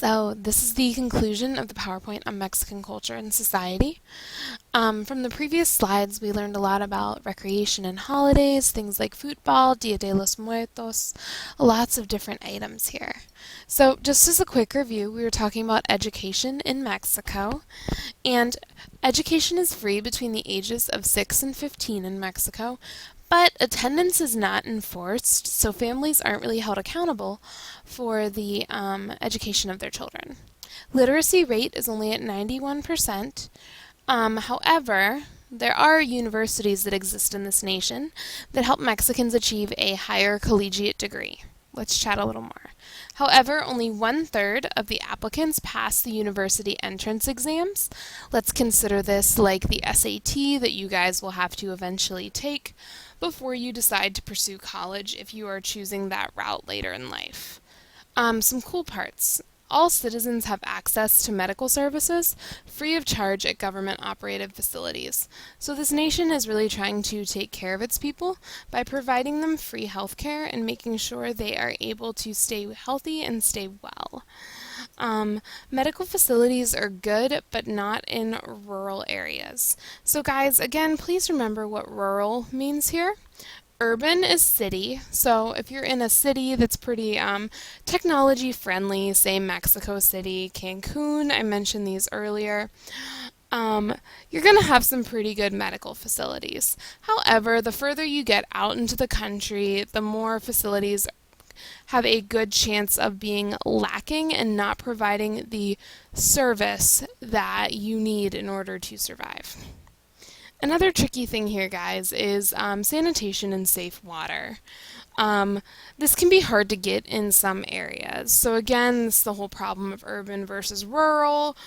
So this is the conclusion of the PowerPoint on Mexican culture and society. From the previous slides, we learned a lot about recreation and holidays, things like football, Dia de los Muertos, lots of different items here. So just as a quick review, we were talking about education in Mexico, and education is free between the ages of 6 and 15 in Mexico, but attendance is not enforced, so families aren't really held accountable for the education of their children. Literacy rate is only at 91%. However, there are universities that exist in this nation that help Mexicans achieve a higher collegiate degree. Let's chat a little more. However, only 1/3 of the applicants pass the university entrance exams. Let's consider this like the SAT that you guys will have to eventually take before you decide to pursue college if you are choosing that route later in life. Some cool parts. All citizens have access to medical services free of charge at government-operated facilities. So this nation is really trying to take care of its people by providing them free health care and making sure they are able to stay healthy and stay well. Medical facilities are good, but not in rural areas. So guys, again, please remember what rural means here. Urban is city, so if you're in a city that's pretty technology friendly, say Mexico City, Cancun, I mentioned these earlier, you're going to have some pretty good medical facilities. However, the further you get out into the country, the more facilities have a good chance of being lacking and not providing the service that you need in order to survive. Another tricky thing here, guys, is sanitation and safe water. This can be hard to get in some areas. So again, this is the whole problem of urban versus rural,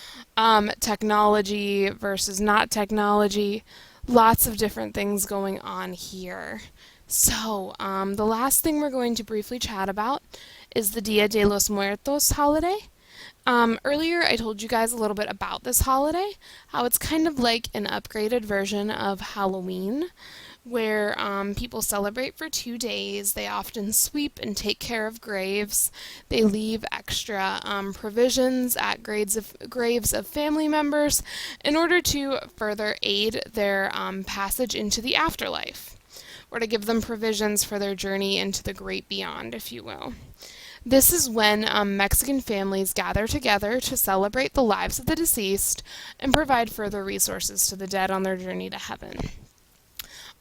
technology versus not technology, lots of different things going on here. So the last thing we're going to briefly chat about is the Dia de los Muertos holiday. Earlier I told you guys a little bit about this holiday, how it's kind of like an upgraded version of Halloween, where people celebrate for 2 days. They often sweep and take care of graves. They leave extra provisions at graves of family members in order to further aid their passage into the afterlife, or to give them provisions for their journey into the great beyond, if you will. This is when Mexican families gather together to celebrate the lives of the deceased and provide further resources to the dead on their journey to heaven.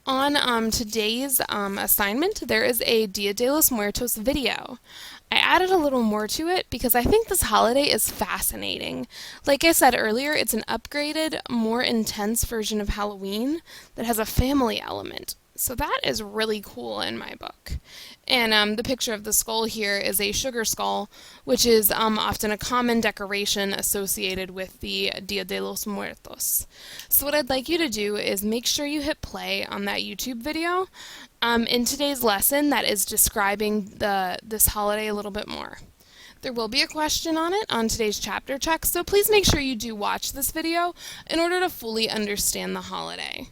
On today's assignment, there is a Dia de los Muertos video. I added a little more to it because I think this holiday is fascinating. Like I said earlier, it's an upgraded, more intense version of Halloween that has a family element. So that is really cool in my book. And the picture of the skull here is a sugar skull, which is often a common decoration associated with the Dia de los Muertos. So what I'd like you to do is make sure you hit play on that YouTube video in today's lesson that is describing this holiday a little bit more. There will be a question on it on today's chapter check, so please make sure you do watch this video in order to fully understand the holiday.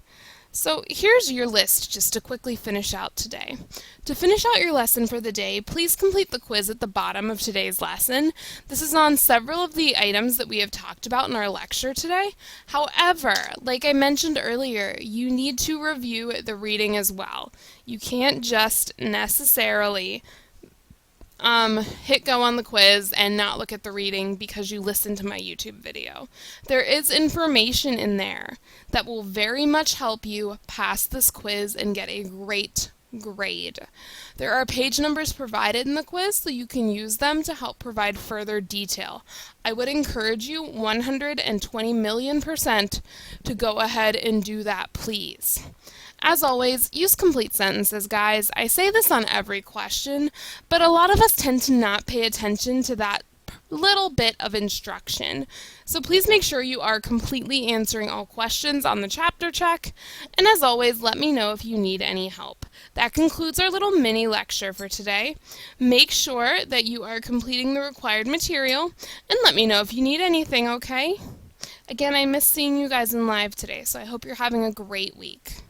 So here's your list just to quickly finish out today. To finish out your lesson for the day, please complete the quiz at the bottom of today's lesson. This is on several of the items that we have talked about in our lecture today. However, like I mentioned earlier, you need to review the reading as well. You can't just necessarily hit go on the quiz and not look at the reading because you listened to my YouTube video. There is information in there that will very much help you pass this quiz and get a great grade. There are page numbers provided in the quiz so you can use them to help provide further detail. I would encourage you 120,000,000% to go ahead and do that, please. As always, use complete sentences, guys. I say this on every question, but a lot of us tend to not pay attention to that little bit of instruction. So please make sure you are completely answering all questions on the chapter check, and as always, let me know if you need any help. That concludes our little mini lecture for today. Make sure that you are completing the required material, and let me know if you need anything, okay? Again, I miss seeing you guys in live today, so I hope you're having a great week.